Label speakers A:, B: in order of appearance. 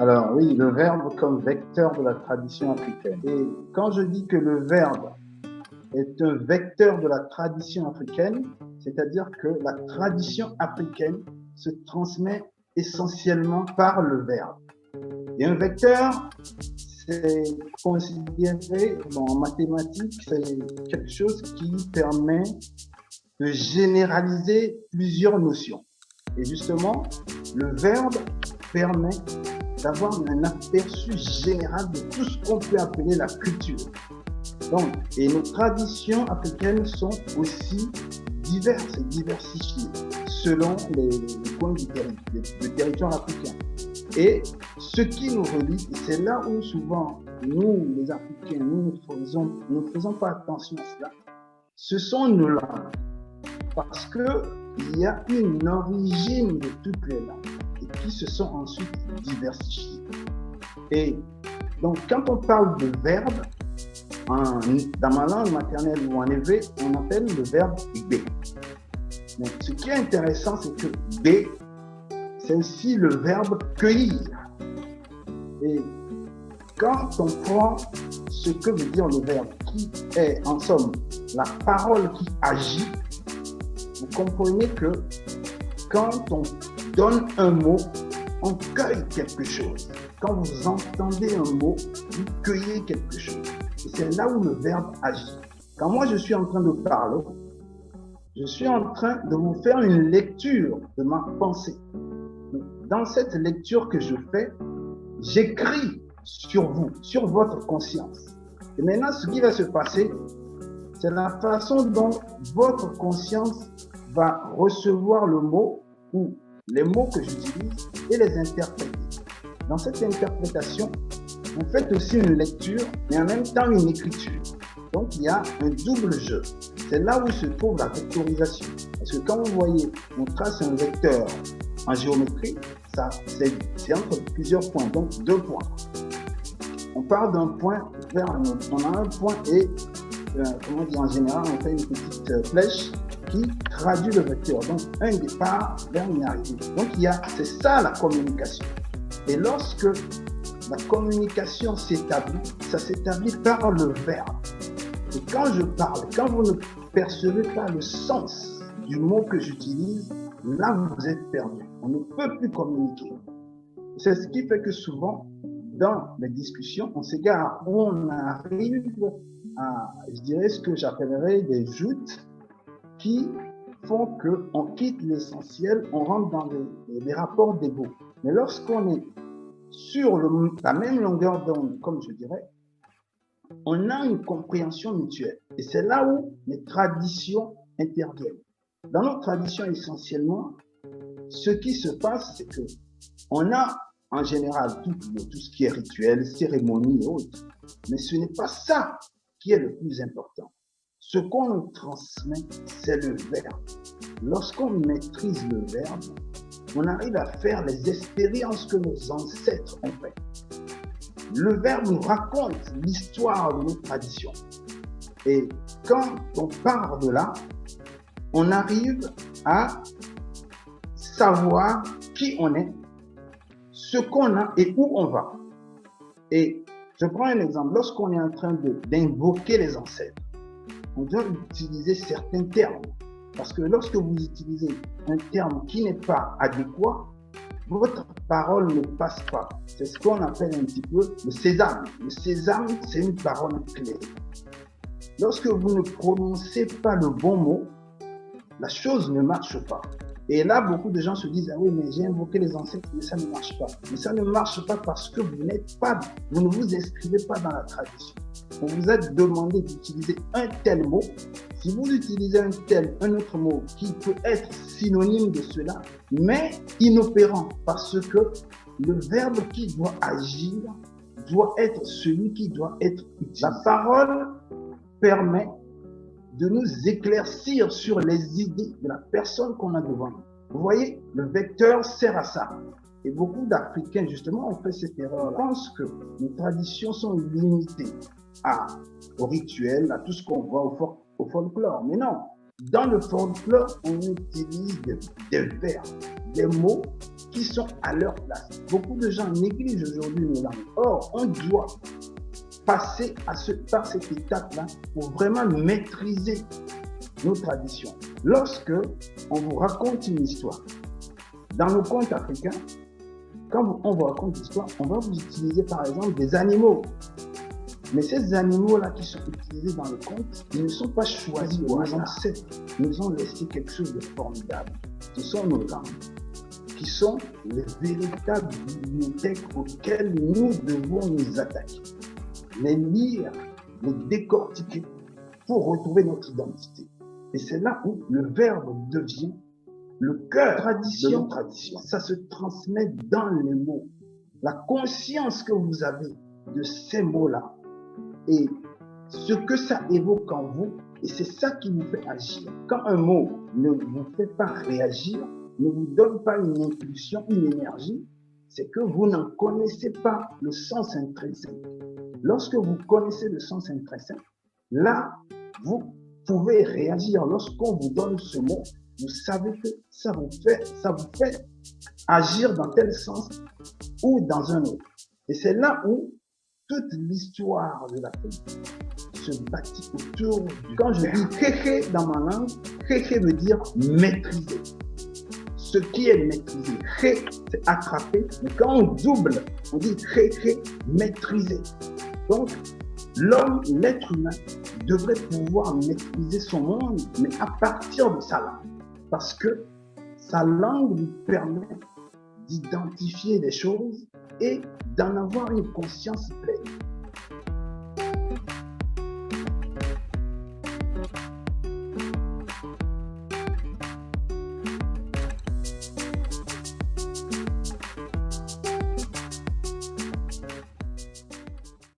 A: Alors oui, le verbe comme vecteur de la tradition africaine. Et quand je dis que le verbe est un vecteur de la tradition africaine, c'est-à-dire que la tradition africaine se transmet essentiellement par le verbe. Et un vecteur, c'est considéré, en mathématiques, c'est quelque chose qui permet de généraliser plusieurs notions. Et justement, le verbe permet d'avoir un aperçu général de tout ce qu'on peut appeler la culture. Donc, et nos traditions africaines sont aussi diverses et diversifiées selon les coins du territoire africain. Et ce qui nous relie, et c'est là où souvent nous, les Africains, nous ne faisons pas attention à cela, ce sont nos langues. Parce qu'il y a une origine de toutes les langues et qui se sont ensuite diversifiées. Et donc, quand on parle de verbe, dans ma langue maternelle ou en éveil, on appelle le verbe B. Mais ce qui est intéressant, c'est que B, c'est aussi le verbe cueillir. Et quand on prend ce que veut dire le verbe, qui est en somme la parole qui agit, vous comprenez que quand on donne un mot, on cueille quelque chose. Quand vous entendez un mot, vous cueillez quelque chose. Et c'est là où le verbe agit. Quand moi je suis en train de parler, je suis en train de vous faire une lecture de ma pensée. Dans cette lecture que je fais, j'écris sur vous, sur votre conscience. Et maintenant, ce qui va se passer, c'est la façon dont votre conscience va recevoir le mot ou les mots que j'utilise et les interpréter. Dans cette interprétation, vous faites aussi une lecture, mais en même temps une écriture. Donc, il y a un double jeu. C'est là où se trouve la vectorisation. Parce que quand vous voyez, on trace un vecteur en géométrie, c'est entre plusieurs points, donc 2 points. On part d'un point vers un autre. On a un point et, en général, on fait une petite flèche qui traduit le vecteur. Donc, un départ vers une arrivée. Donc, c'est ça la communication. Et lorsque la communication s'établit, ça s'établit par le verbe. Et quand je parle, quand vous ne percevez pas le sens du mot que j'utilise, là vous êtes perdu. On ne peut plus communiquer. C'est ce qui fait que souvent, dans les discussions, on s'égare, on arrive à, je dirais, ce que j'appellerais des joutes qui font qu'on quitte l'essentiel, on rentre dans les rapports d'ego. Mais lorsqu'on est sur la même longueur d'onde, comme je dirais, on a une compréhension mutuelle. Et c'est là où les traditions interviennent. Dans nos traditions, essentiellement, ce qui se passe, c'est que on a en général tout ce qui est rituel, cérémonie et autres. Mais ce n'est pas ça qui est le plus important. Ce qu'on nous transmet, c'est le verbe. Lorsqu'on maîtrise le verbe, on arrive à faire les expériences que nos ancêtres ont faites. Le verbe nous raconte l'histoire de nos traditions. Et quand on part de là, on arrive à savoir qui on est, ce qu'on a et où on va. Et je prends un exemple. Lorsqu'on est en train d'invoquer les ancêtres, on doit utiliser certains termes. Parce que lorsque vous utilisez un terme qui n'est pas adéquat, votre parole ne passe pas. C'est ce qu'on appelle un petit peu le sésame. Le sésame, c'est une parole clé. Lorsque vous ne prononcez pas le bon mot, la chose ne marche pas. Et là, beaucoup de gens se disent, ah oui, mais j'ai invoqué les ancêtres, mais ça ne marche pas. Mais ça ne marche pas parce que vous ne vous inscrivez pas dans la tradition. On vous a demandé d'utiliser un tel mot. Si vous utilisez un autre mot qui peut être synonyme de cela, mais inopérant, parce que le verbe qui doit agir doit être celui qui doit être utilisé. La parole permet de nous éclaircir sur les idées de la personne qu'on a devant nous. Vous voyez, le vecteur sert à ça. Et beaucoup d'Africains, justement, ont fait cette erreur. Ils pensent que nos traditions sont limitées au rituel, à tout ce qu'on voit au folklore. Mais non, Dans le folklore, on utilise des verbes, des mots qui sont à leur place. Beaucoup de gens négligent aujourd'hui nos langues. Or, on doit passer par cette étape-là pour vraiment maîtriser nos traditions. Lorsque on vous raconte une histoire, dans nos contes africains, quand on vous raconte l'histoire, on va vous utiliser par exemple des animaux. Mais ces animaux-là qui sont utilisés dans le conte, ils ne sont pas choisis. Nos ancêtres nous ont laissé quelque chose de formidable. Ce sont nos langues, qui sont les véritables bibliothèques auxquelles nous devons nous attaquer. Les lire, les décortiquer pour retrouver notre identité. Et c'est là où le verbe devient le cœur de notre tradition. Ça se transmet dans les mots. La conscience que vous avez de ces mots-là et ce que ça évoque en vous, et c'est ça qui vous fait agir. Quand un mot ne vous fait pas réagir, ne vous donne pas une impulsion, une énergie, c'est que vous n'en connaissez pas le sens intrinsèque. Lorsque vous connaissez le sens intrinsèque, là, vous pouvez réagir. Lorsqu'on vous donne ce mot, vous savez que ça vous fait agir dans tel sens ou dans un autre. Et c'est là où toute l'histoire de l'Afrique se bâtit autour du... Quand je dis kéké dans ma langue, kéké veut dire maîtriser. Ce qui est maîtrisé, ré, c'est attraper, mais quand on double, on dit kéké, maîtriser. Donc, l'homme, l'être humain, devrait pouvoir maîtriser son monde, mais à partir de sa langue. Parce que sa langue lui permet d'identifier des choses et d'en avoir une conscience pleine.